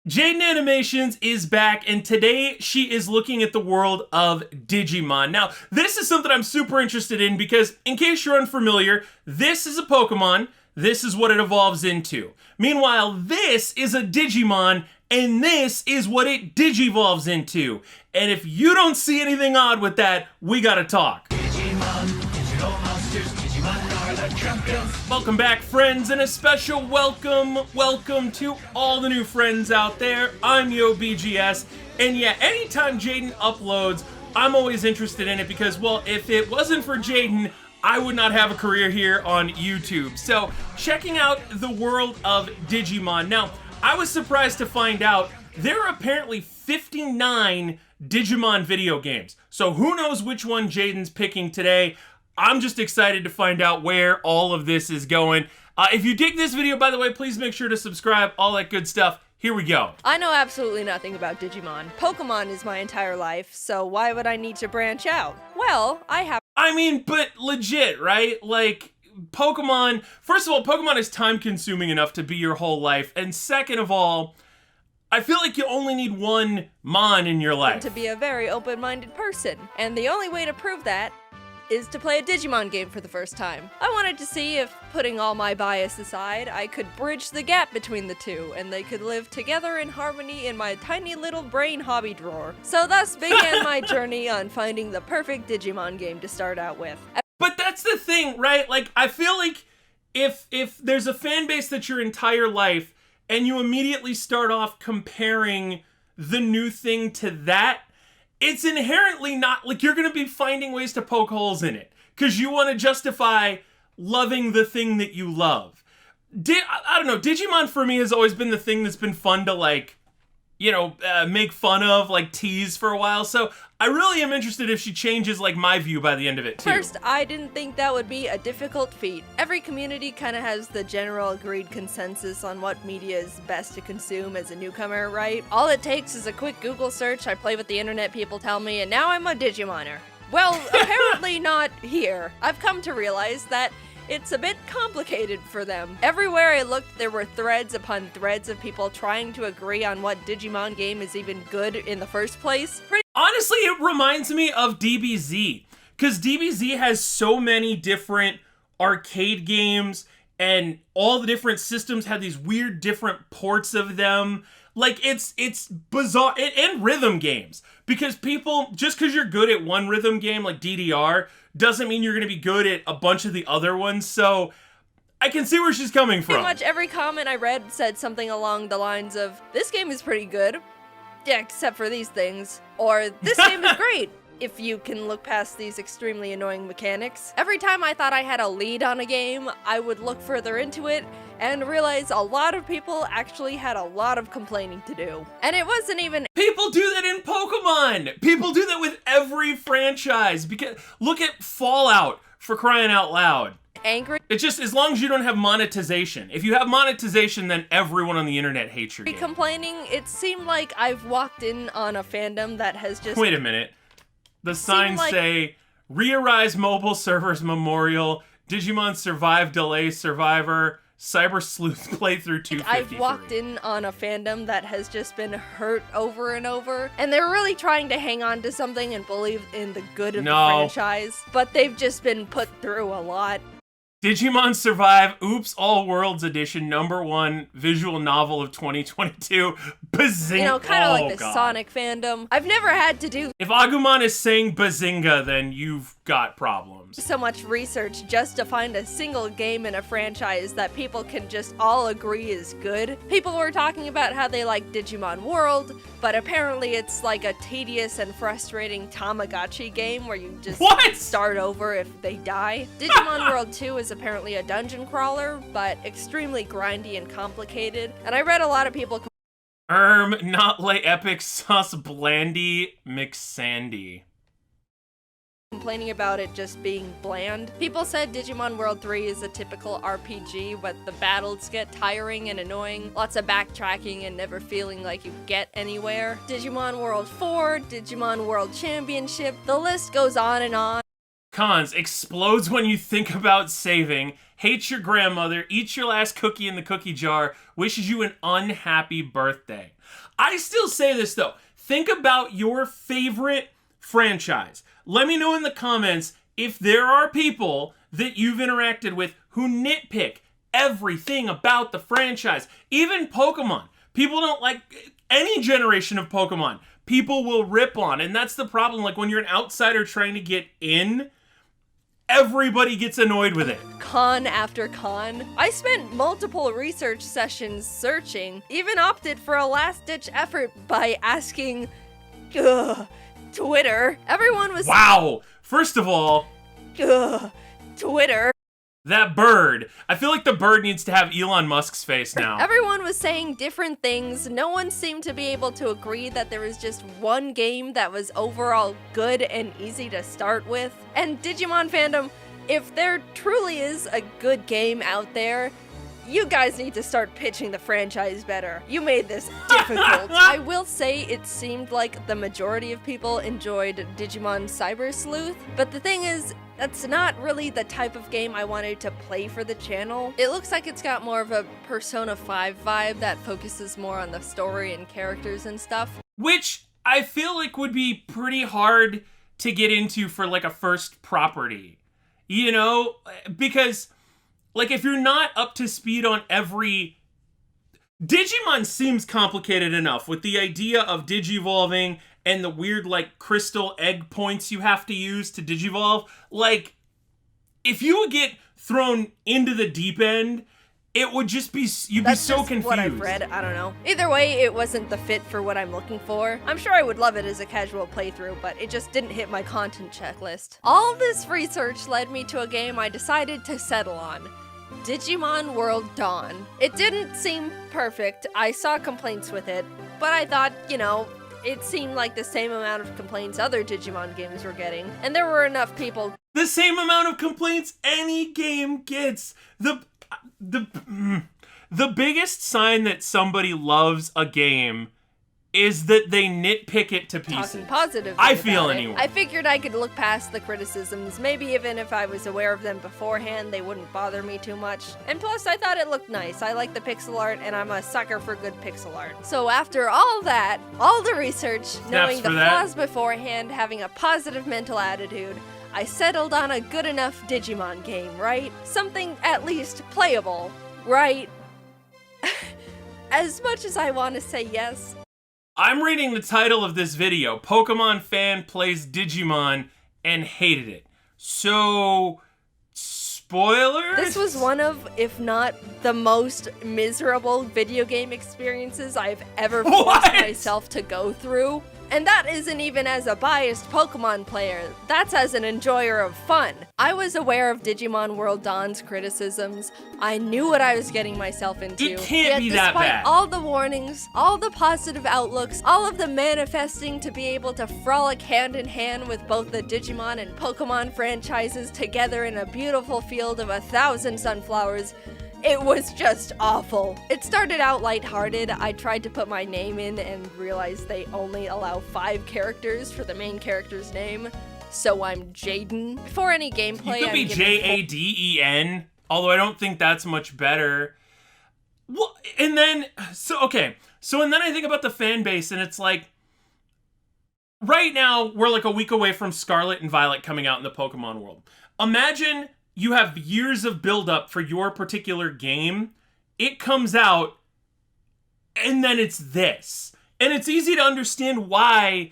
Jaiden Animations is back, and today she is looking at the world of Digimon. Now, this is something I'm super interested in because, in case you're unfamiliar, this is a Pokemon, this is what it evolves into. Meanwhile, this is a Digimon, and this is what it digivolves into. And if you don't see anything odd with that, we gotta talk. Welcome back, friends, and a special welcome to all the new friends out there. I'm YoBGS, and yeah, anytime Jaiden uploads, I'm always interested in it because, well, if it wasn't for Jaiden, I would not have a career here on YouTube. So, checking out the world of Digimon. Now, I was surprised to find out there are apparently 59 Digimon video games. So who knows which one Jaiden's picking today. I'm just excited to find out where all of this is going. If you dig this video, by the way, please make sure to subscribe, all that good stuff. Here we go. I know absolutely nothing about Digimon. Pokemon is my entire life, so why would I need to branch out? Well, I mean, but legit, right? Like, Pokemon, first of all, Pokemon is time consuming enough to be your whole life. And second of all, I feel like you only need one Mon in your life. To be a very open-minded person. And the only way to prove that is to play a Digimon game for the first time. I wanted to see if, putting all my bias aside, I could bridge the gap between the two, and they could live together in harmony in my tiny little brain hobby drawer. So thus began my journey on finding the perfect Digimon game to start out with. But that's the thing, right? Like, I feel like if there's a fan base that's your entire life, and you immediately start off comparing the new thing to that, it's inherently not, like, you're gonna be finding ways to poke holes in it, because you want to justify loving the thing that you love. I don't know, Digimon for me has always been the thing that's been fun to, like, you know, make fun of, like, tease for a while, so I really am interested if she changes, like, my view by the end of it, too. First, I didn't think that would be a difficult feat. Every community kind of has the general agreed consensus on what media is best to consume as a newcomer, right? All it takes is a quick Google search, I play what the internet people tell me, and now I'm a Digimoner. Well, apparently not here. I've come to realize that it's a bit complicated for them. Everywhere I looked, there were threads upon threads of people trying to agree on what Digimon game is even good in the first place. Honestly, it reminds me of DBZ, because DBZ has so many different arcade games, and all the different systems have these weird different ports of them. Like, it's bizarre, and rhythm games, because people, just because you're good at one rhythm game, like DDR, doesn't mean you're going to be good at a bunch of the other ones, so I can see where she's coming from. Pretty much every comment I read said something along the lines of, this game is pretty good, yeah, except for these things, or this game is great, if you can look past these extremely annoying mechanics. Every time I thought I had a lead on a game, I would look further into it and realize a lot of people actually had a lot of complaining to do. And it wasn't even— People do that in Pokemon! People do that with every franchise, because look at Fallout, for crying out loud. Angry. It's just, as long as you don't have monetization. If you have monetization, then everyone on the internet hates your game. Complaining, it seemed like I've walked in on a fandom that has just— Wait a minute. The signs say, Re-Arise Mobile Servers Memorial, Digimon Survive Delay Survivor, Cyber Sleuth Playthrough 253. I've walked in on a fandom that has just been hurt over and over, and they're really trying to hang on to something and believe in the good of the franchise, but they've just been put through a lot. Digimon Survive Oops All Worlds Edition #1 visual novel of 2022. Bazinga. You know, kind of like the Sonic fandom. I've never had to do— If Agumon is saying Bazinga, then you've got problems. So much research just to find a single game in a franchise that people can just all agree is good. People were talking about how they like Digimon World, but apparently it's like a tedious and frustrating Tamagotchi game where you just start over if they die. Digimon World 2 is apparently a dungeon crawler, but extremely grindy and complicated. And I read a lot of people not lay epic sauce blandy McSandy. Complaining about it just being bland. People said Digimon World 3 is a typical RPG, but the battles get tiring and annoying, lots of backtracking and never feeling like you get anywhere. Digimon World 4, Digimon World Championship, the list goes on and on. Cons: explodes when you think about saving, hates your grandmother, eats your last cookie in the cookie jar, wishes you an unhappy birthday. I still say this though. Think about your favorite franchise. Let me know in the comments if there are people that you've interacted with who nitpick everything about the franchise. Even Pokemon. People don't like any generation of Pokemon. People will rip on, and that's the problem. Like when you're an outsider trying to get in, everybody gets annoyed with it. Con after con. I spent multiple research sessions searching, even opted for a last-ditch effort by asking Twitter. Everyone was Wow. First of all, Twitter. that bird. I feel like the bird needs to have Elon Musk's face now. Everyone was saying different things. No one seemed to be able to agree that there was just one game that was overall good and easy to start with. And Digimon fandom, if there truly is a good game out there, you guys need to start pitching the franchise better. You made this difficult. I will say it seemed like the majority of people enjoyed Digimon Cyber Sleuth, but the thing is, that's not really the type of game I wanted to play for the channel. It looks like it's got more of a Persona 5 vibe that focuses more on the story and characters and stuff. Which I feel like would be pretty hard to get into for like a first property. You know? Because like if you're not up to speed on every... Digimon seems complicated enough with the idea of digivolving and the weird, like, crystal egg points you have to use to digivolve. Like, if you would get thrown into the deep end, it would just be, you'd be so confused. That's what I've read, I don't know. Either way, it wasn't the fit for what I'm looking for. I'm sure I would love it as a casual playthrough, but it just didn't hit my content checklist. All this research led me to a game I decided to settle on. Digimon World Dawn. It didn't seem perfect. I saw complaints with it, but I thought, you know, it seemed like the same amount of complaints other Digimon games were getting, and there were enough people. The same amount of complaints any game gets. The biggest sign that somebody loves a game is that they nitpick it to pieces. Talking positively I feel about it. anyway. I figured I could look past the criticisms. Maybe even if I was aware of them beforehand, they wouldn't bother me too much. And plus, I thought it looked nice. I like the pixel art, and I'm a sucker for good pixel art. So after all that, all the research, knowing the flaws beforehand, having a positive mental attitude, I settled on a good enough Digimon game, right? Something at least playable, right? As much as I want to say yes, I'm reading the title of this video, Pokemon fan plays Digimon and hated it. So, spoilers? this was one of, if not the most miserable video game experiences I've ever forced myself to go through. And that isn't even as a biased Pokemon player, that's as an enjoyer of fun. I was aware of Digimon World Dawn's criticisms, I knew what I was getting myself into. It can't be that bad. Despite all the warnings, all the positive outlooks, all of the manifesting to be able to frolic hand in hand with both the Digimon and Pokemon franchises together in a beautiful field of 1,000 sunflowers, it was just awful. It started out lighthearted. I tried to put my name in and realized they only allow 5 characters for the main character's name. So I'm Jaiden. Before any gameplay, you could be Jaden, although I don't think that's much better. Well, and then I think about the fan base, and it's like, right now we're like a week away from Scarlet and Violet coming out in the Pokemon world. Imagine you have years of build-up for your particular game. It comes out, and then it's this. And it's easy to understand why.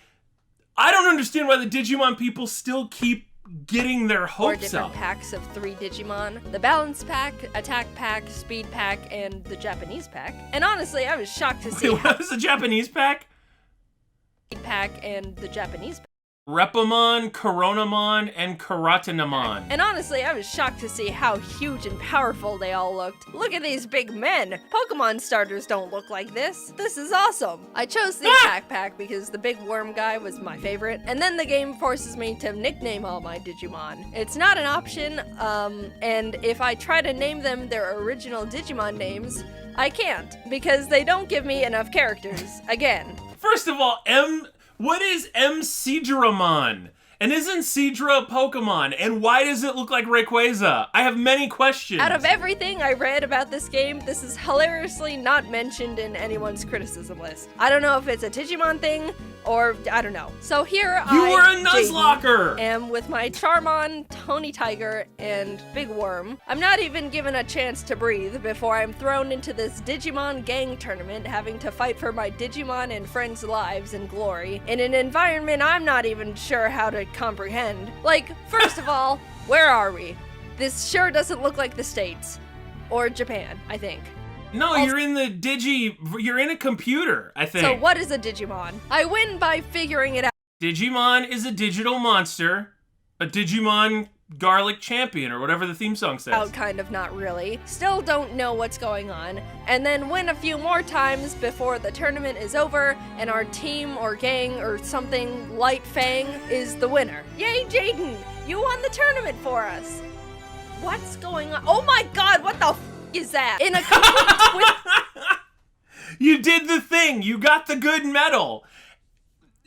I don't understand why the Digimon people still keep getting their hopes up. 4 different packs of 3 Digimon. The Balance Pack, Attack Pack, Speed Pack, and the Japanese Pack. And honestly, I was shocked to see what was the Japanese pack? Speed Pack and the Japanese Pack. Repamon, Coronamon, and Karatanamon. And honestly, I was shocked to see how huge and powerful they all looked. Look at these big men! Pokemon starters don't look like this. This is awesome! I chose the Attack Pack because the big worm guy was my favorite, and then the game forces me to nickname all my Digimon. It's not an option, and if I try to name them their original Digimon names, I can't, because they don't give me enough characters, again. First of all, what is Seedramon? And isn't Seadra a Pokemon? And why does it look like Rayquaza? I have many questions. Out of everything I read about this game, this is hilariously not mentioned in anyone's criticism list. I don't know if it's a Digimon thing, or I don't know. So here You were a Nuzlocker! Am with my Charmon, Tony Tiger, and Big Worm. I'm not even given a chance to breathe before I'm thrown into this Digimon gang tournament, having to fight for my Digimon and friends' lives and glory in an environment I'm not even sure how to comprehend. Like, first of all, where are we? This sure doesn't look like the States. Or Japan, I think. No, you're in the you're in a computer, I think. So what is a Digimon? I win by figuring it out. Digimon is a digital monster, a Digimon garlic champion, or whatever the theme song says. Kind of, not really. Still don't know what's going on. And then win a few more times before the tournament is over, and our team or gang or something, Light Fang, is the winner. Yay, Jaiden! You won the tournament for us! What's going on? Oh my god, what the f is that? In a complete twist. You did the thing! You got the good medal!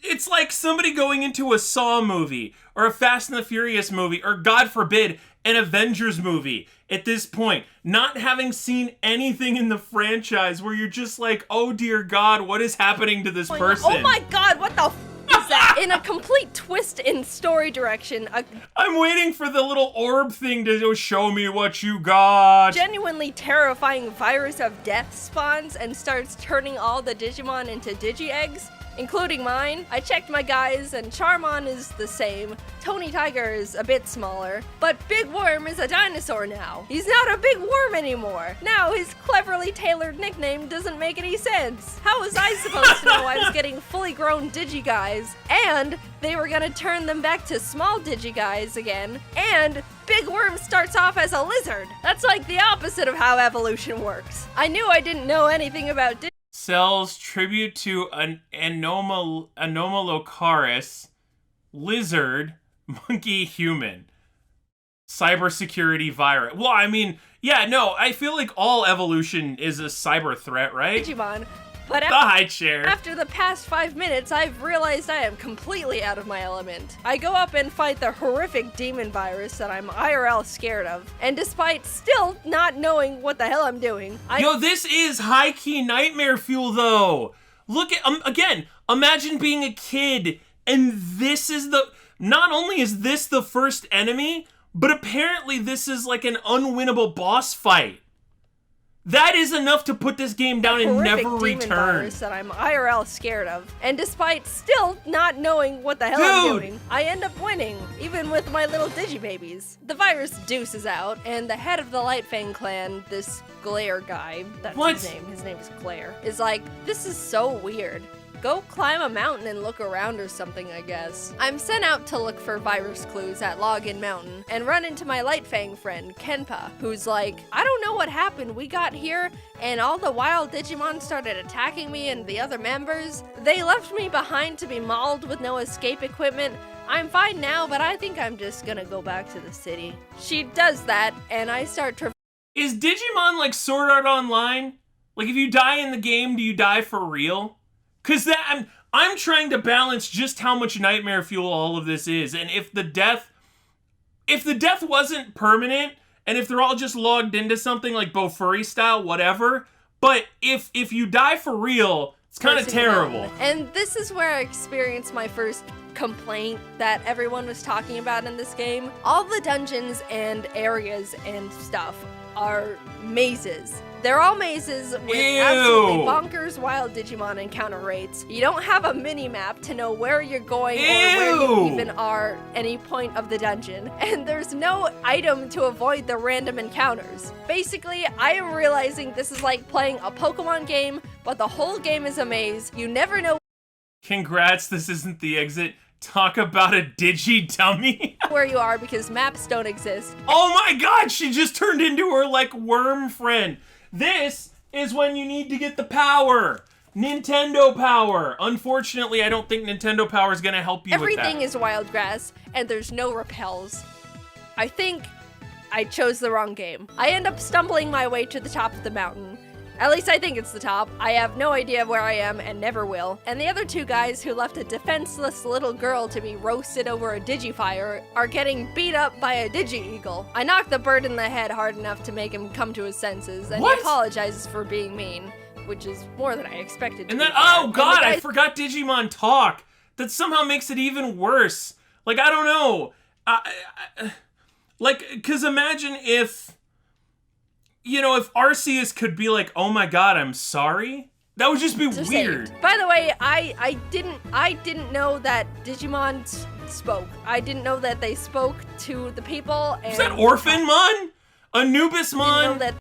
It's like somebody going into a Saw movie, or a Fast and the Furious movie, or God forbid, an Avengers movie at this point, not having seen anything in the franchise where you're just like, oh dear God, what is happening to this person? Oh my god, what the f is that? In a complete twist in story direction, I'm waiting for the little orb thing to show me what you got. Genuinely terrifying virus of death spawns and starts turning all the Digimon into Digi-eggs, including mine. I checked my guys, and Charmon is the same. Tony Tiger is a bit smaller, but Big Worm is a dinosaur now. He's not a big worm anymore. Now his cleverly tailored nickname doesn't make any sense. How was I supposed to know I was getting fully grown Digi-guys, and they were gonna turn them back to small Digi-guys again, and Big Worm starts off as a lizard? That's like the opposite of how evolution works. I knew I didn't know anything about Sells tribute to an Anomalocaris, lizard, monkey, human. Cybersecurity virus. Well, I mean, yeah, no, I feel like all evolution is a cyber threat, right? Digimon. But The high chair. After the past 5 minutes, I've realized I am completely out of my element. I go up and fight the horrific demon virus that I'm IRL scared of, and despite still not knowing what the hell I'm doing, Yo, this is high-key nightmare fuel, though. Look at, again, imagine being a kid, and this is not only is this the first enemy, but apparently this is like an unwinnable boss fight. That is enough to put this game down and never return. Virus that I'm IRL scared of, and despite still not knowing what the hell I'm doing, I end up winning, even with my little Digibabies. The virus deuces out, and the head of the Lightfang clan, this Glare guy, that's his name is Glare, is like, this is so weird. Go climb a mountain and look around or something, I guess. I'm sent out to look for virus clues at Login Mountain and run into my Lightfang friend, Kenpa, who's like, I don't know what happened. We got here and all the wild Digimon started attacking me and the other members. They left me behind to be mauled with no escape equipment. I'm fine now, but I think I'm just gonna go back to the city. She does that, and I start to... Is Digimon like Sword Art Online? Like, if you die in the game, do you die for real? Because I'm trying to balance just how much nightmare fuel all of this is, and if the death wasn't permanent, and if they're all just logged into something like Bofuri style, whatever, but if you die for real, it's kind of terrible. And this is where I experienced my first complaint that everyone was talking about in this game. All the dungeons and areas and stuff are mazes. They're all mazes with absolutely bonkers wild Digimon encounter rates. You don't have a mini-map to know where you're going or where you even are any point of the dungeon. And there's no item to avoid the random encounters. Basically, I am realizing this is like playing a Pokemon game, but the whole game is a maze. You never know. Congrats, this isn't the exit. Talk about a digi-dummy. Where you are because maps don't exist. Oh my god, she just turned into her, like, worm friend. This is when you need to get the power. Nintendo power. Unfortunately, I don't think Nintendo power is going to help you with that. Everything is wild grass, and there's no repels. I think I chose the wrong game. I end up stumbling my way to the top of the mountain, At least I think it's the top. I have no idea where I am and never will. And the other two guys who left a defenseless little girl to be roasted over a Digifire are getting beat up by a Digi-Eagle. I knocked the bird in the head hard enough to make him come to his senses, and he apologizes for being mean, which is more than I expected to. And then, oh god, I forgot Digimon Talk. That somehow makes it even worse. Like, I don't know. Like, because imagine if, you know, if Arceus could be like, oh my god, I'm sorry. That would just be weird. By the way, I didn't know that Digimon spoke. I didn't know that they spoke to the people. And is that Orphanmon? Anubismon? Didn't know that.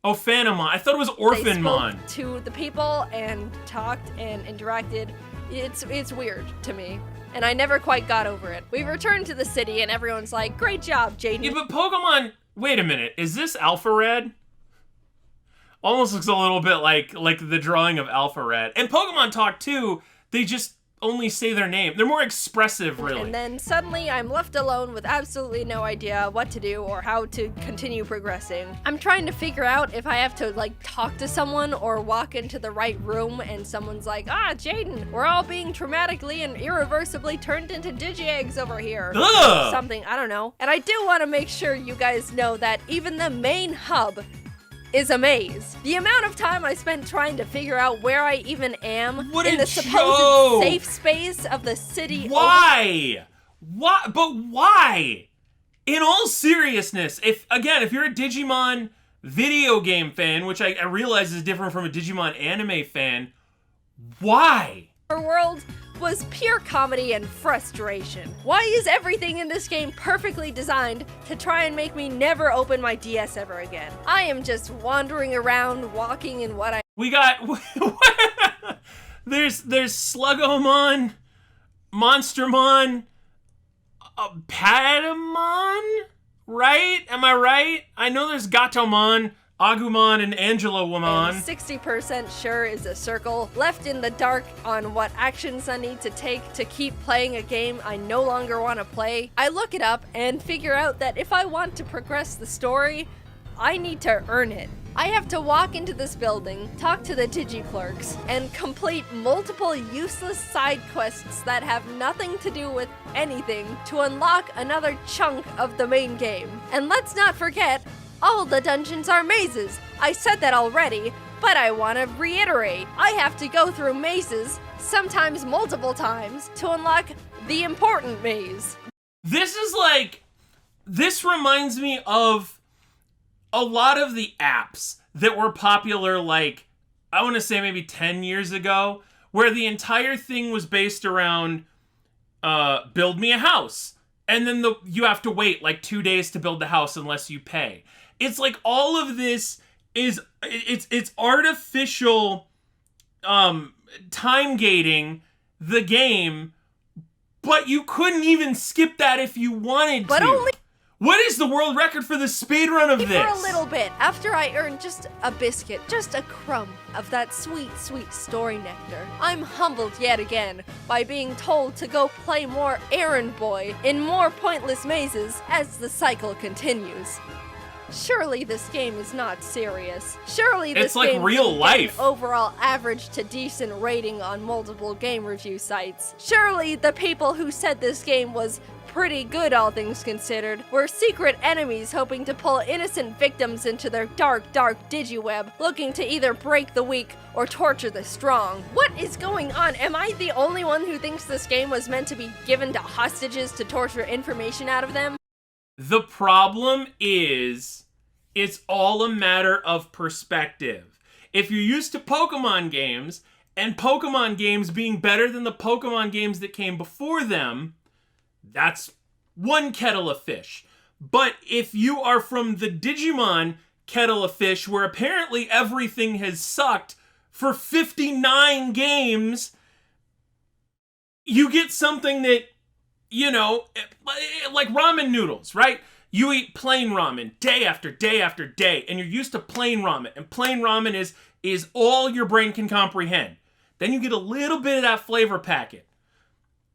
Oh, Phantomon. I thought it was Orphanmon. They spoke to the people and talked and interacted. It's weird to me, and I never quite got over it. We returned to the city, and everyone's like, "Great job, Jaiden." Yeah, but Pokemon. Wait a minute. Is this Alpha Red? Almost looks a little bit like the drawing of Alpha Red. And Pokemon Talk too. They just only say their name. They're more expressive, really. And then suddenly I'm left alone with absolutely no idea what to do or how to continue progressing. I'm trying to figure out if I have to like talk to someone or walk into the right room and someone's like, Jaiden, we're all being traumatically and irreversibly turned into Digi-Eggs over here. Ugh. Something, I don't know. And I do want to make sure you guys know that even the main hub is a maze. The amount of time I spent trying to figure out where I even am in the supposed safe space of the city. Why? Why? But why? In all seriousness, if you're a Digimon video game fan, which I realize is different from a Digimon anime fan, why? Our world was pure comedy and frustration. Why is everything in this game perfectly designed to try and make me never open my DS ever again? I am just wandering around, walking in what I... We got... there's Sluggomon, Monstermon, Patamon, right? Am I right? I know there's Gatomon, Agumon, and Angelomon. 60% sure is a circle, left in the dark on what actions I need to take to keep playing a game I no longer want to play. I look it up and figure out that if I want to progress the story, I need to earn it. I have to walk into this building, talk to the Digi-Clerks, and complete multiple useless side quests that have nothing to do with anything to unlock another chunk of the main game. And let's not forget, all the dungeons are mazes. I said that already, but I want to reiterate. I have to go through mazes, sometimes multiple times, to unlock the important maze. This reminds me of a lot of the apps that were popular, like, I want to say maybe 10 years ago, where the entire thing was based around build me a house. And then you have to wait like 2 days to build the house unless you pay. It's like all of this is it's artificial time gating the game, but you couldn't even skip that if you wanted but to. Only what is the world record for the speedrun of this? For a little bit, after I earned just a biscuit, just a crumb of that sweet, sweet story nectar. I'm humbled yet again by being told to go play more errand boy in more pointless mazes as the cycle continues. Surely this game is not serious. Surely this it's like game real didn't life. Get an overall average to decent rating on multiple game review sites. Surely the people who said this game was pretty good, all things considered, were secret enemies hoping to pull innocent victims into their dark, dark digiweb, looking to either break the weak or torture the strong. What is going on? Am I the only one who thinks this game was meant to be given to hostages to torture information out of them? The problem is, it's all a matter of perspective. If you're used to Pokemon games, and Pokemon games being better than the Pokemon games that came before them, that's one kettle of fish. But if you are from the Digimon kettle of fish, where apparently everything has sucked for 59 games, you get something that, you know, like ramen noodles, right? You eat plain ramen day after day after day, and you're used to plain ramen, and plain ramen is all your brain can comprehend. Then you get a little bit of that flavor packet.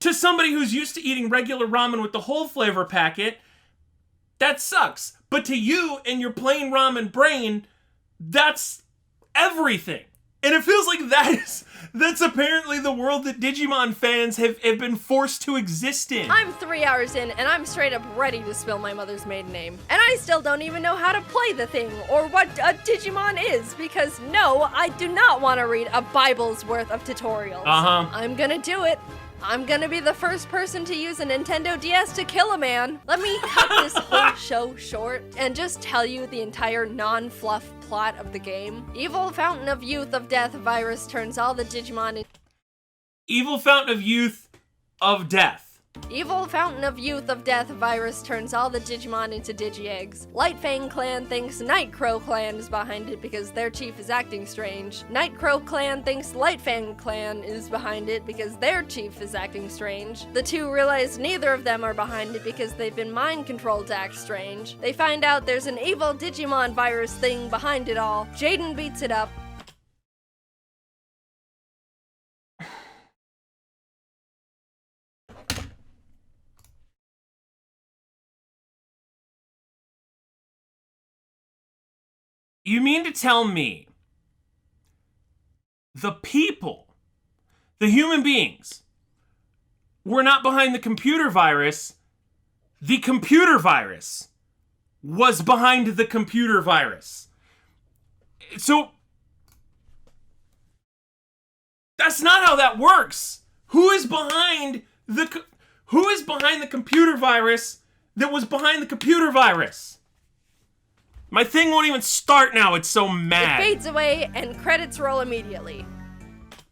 To somebody who's used to eating regular ramen with the whole flavor packet, that sucks. But to you and your plain ramen brain, that's everything. And it feels like that's apparently the world that Digimon fans have been forced to exist in. I'm 3 hours in, and I'm straight up ready to spill my mother's maiden name. And I still don't even know how to play the thing, or what a Digimon is, because no, I do not want to read a Bible's worth of tutorials. I'm gonna do it. I'm gonna be the first person to use a Nintendo DS to kill a man. Let me cut this whole show short and just tell you the entire non-fluff plot of the game. Evil Fountain of Youth of Death virus turns all the Digimon in— Evil Fountain of Youth of Death. Evil Fountain of Youth of Death virus turns all the Digimon into Digi-Eggs. Lightfang Clan thinks Nightcrow Clan is behind it because their chief is acting strange. Nightcrow Clan thinks Lightfang Clan is behind it because their chief is acting strange. The two realize neither of them are behind it because they've been mind-controlled to act strange. They find out there's an evil Digimon virus thing behind it all. Jaiden beats it up. You mean to tell me the people, the human beings, were not behind the computer virus was behind the computer virus? So that's not how that works. Who is behind the computer virus that was behind the computer virus? My thing won't even start now, it's so mad. It fades away and credits roll immediately.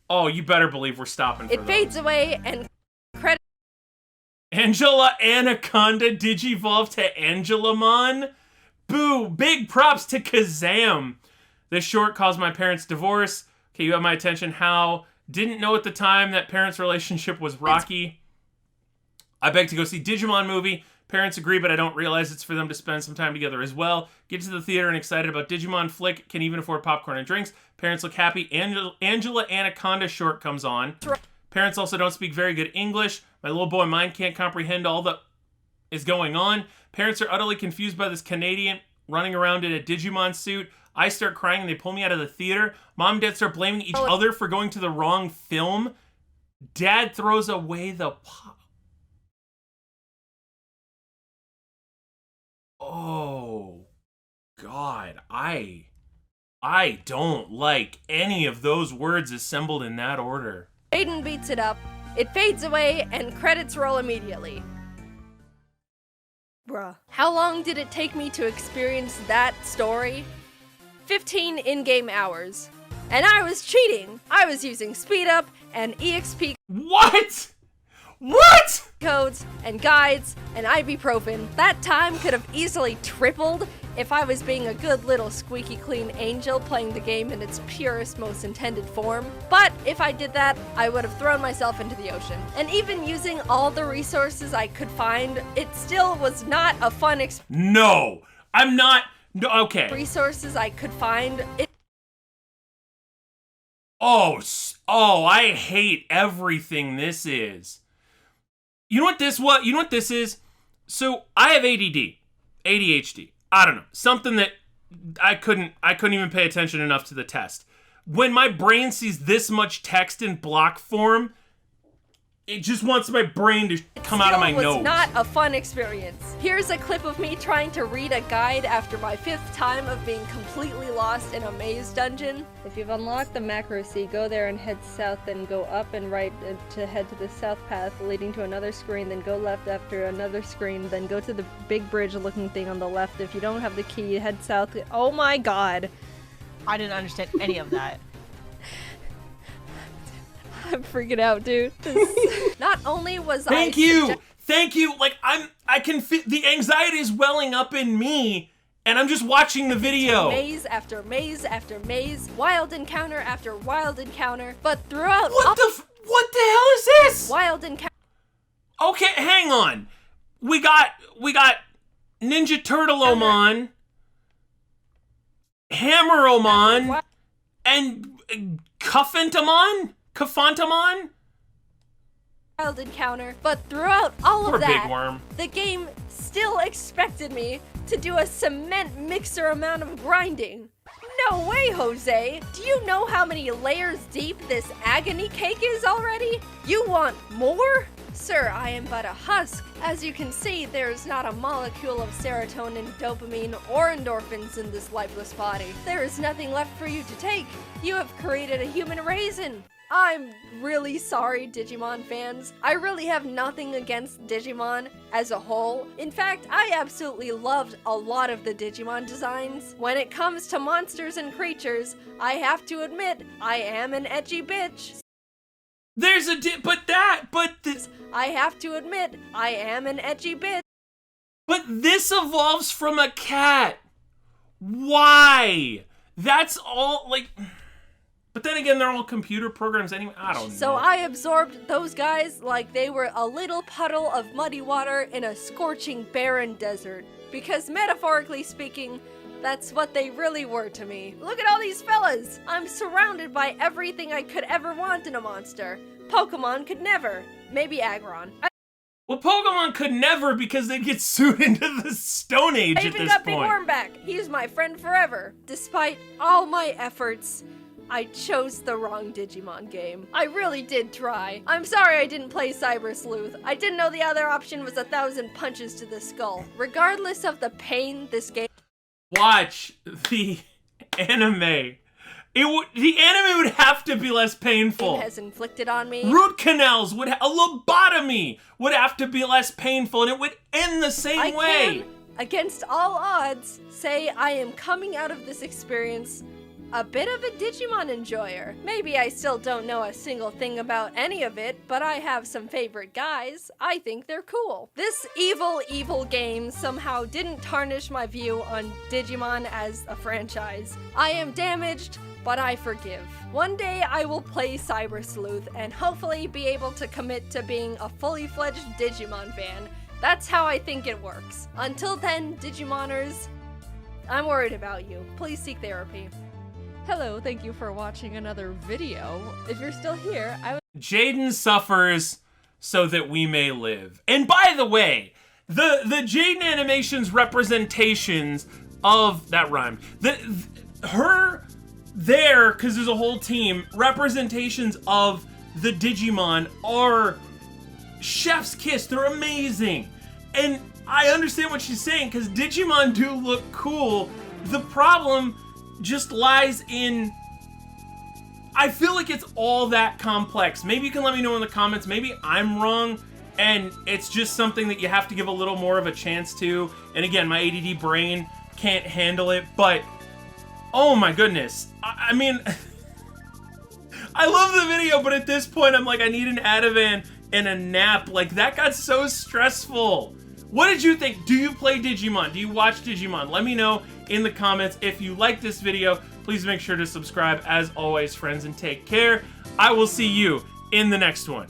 Oh, you better believe we're stopping for It fades away and credits— Angela Anaconda Digivolve to Angelamon? Boo, big props to Kazam. This short caused my parents' divorce. Okay, you have my attention. How? Didn't know at the time that parents' relationship was rocky. I beg to go see Digimon movie. Parents agree, but I don't realize it's for them to spend some time together as well. Get to the theater and excited about Digimon flick. Can even afford popcorn and drinks. Parents look happy. Angela Anaconda short comes on. Parents also don't speak very good English. My little boy mind can't comprehend all that is going on. Parents are utterly confused by this Canadian running around in a Digimon suit. I start crying and they pull me out of the theater. Mom and Dad start blaming each other for going to the wrong film. Dad throws away the pop. Oh, God, I don't like any of those words assembled in that order. Jaiden beats it up. It fades away and credits roll immediately. Bruh. How long did it take me to experience that story? 15 in-game hours. And I was cheating. I was using speed up and EXP What? What? codes and guides and ibuprofen. That time could have easily tripled if I was being a good little squeaky clean angel playing the game in its purest, most intended form. But if I did that, I would have thrown myself into the ocean. And even using all the resources I could find, it still was not a fun experience. No, I'm not. No, okay. Resources I could find, it— Oh, I hate everything this is. You know what this is? So I have ADD, ADHD. I don't know. Something that I couldn't even pay attention enough to the test. When my brain sees this much text in block form, it just wants my brain to come out of my nose. It was not a fun experience. Here's a clip of me trying to read a guide after my 5th time of being completely lost in a maze dungeon. If you've unlocked the macro sea, go there and head south, then go up and right to head to the south path leading to another screen, then go left after another screen, then go to the big bridge looking thing on the left. If you don't have the key, head south. Oh my god. I didn't understand any of that. I'm freaking out, dude. Not only was Thank you. Like I can feel the anxiety is welling up in me, and I'm just watching the video. Maze after maze after maze, wild encounter after wild encounter, but throughout What the hell is this? wild encounter. Okay, hang on. We got Ninja Turtleomon, Hammeromon, and Cuffantamon? Wild encounter, but throughout all Poor of that, big worm. the game still expected me to do a cement mixer amount of grinding. No way, Jose! Do you know how many layers deep this agony cake is already? You want more? Sir, I am but a husk. As you can see, there is not a molecule of serotonin, dopamine, or endorphins in this lifeless body. There is nothing left for you to take. You have created a human raisin. I'm really sorry, Digimon fans. I really have nothing against Digimon as a whole. In fact, I absolutely loved a lot of the Digimon designs. When it comes to monsters and creatures, I have to admit, I am an edgy bitch. There's a I have to admit, I am an edgy bitch. But this evolves from a cat. Why? That's all, like... But then again, they're all computer programs anyway. I don't know. So I absorbed those guys like they were a little puddle of muddy water in a scorching, barren desert. Because metaphorically speaking, that's what they really were to me. Look at all these fellas! I'm surrounded by everything I could ever want in a monster. Pokemon could never. Maybe Aggron. Well, Pokemon could never because they'd get sued into the Stone Age I at even this got point. Big Worm back. He's my friend forever. Despite all my efforts, I chose the wrong Digimon game. I really did try. I'm sorry I didn't play Cyber Sleuth. I didn't know the other option was 1,000 punches to the skull. Regardless of the pain this game... Watch the anime. The anime would have to be less painful. has inflicted on me. Root canals would a lobotomy would have to be less painful, and it would end the same way. Can, against all odds, say I am coming out of this experience a bit of a Digimon enjoyer. Maybe I still don't know a single thing about any of it, but I have some favorite guys. I think they're cool. This evil game somehow didn't tarnish my view on Digimon as a franchise. I am damaged, but I forgive. One day I will play Cyber Sleuth and hopefully be able to commit to being a fully fledged Digimon fan. That's how I think it works. Until then, Digimoners, I'm worried about you. Please seek therapy. Hello, thank you for watching another video. If you're still here, Jaiden suffers so that we may live. And by the way, the Jaiden Animations representations of that rhyme, because there's a whole team, representations of the Digimon are chef's kiss. They're amazing. And I understand what she's saying, because Digimon do look cool. The problem just lies in, I feel like it's all that complex. Maybe you can let me know in the comments. Maybe I'm wrong, and it's just something that you have to give a little more of a chance to. And again, my ADD brain can't handle it, but oh my goodness. I mean, I love the video, but at this point, I'm like, I need an Ativan and a nap. Like, that got so stressful. What did you think? Do you play Digimon? Do you watch Digimon? Let me know in the comments. If you like this video, please make sure to subscribe. As always, friends, and take care. I will see you in the next one.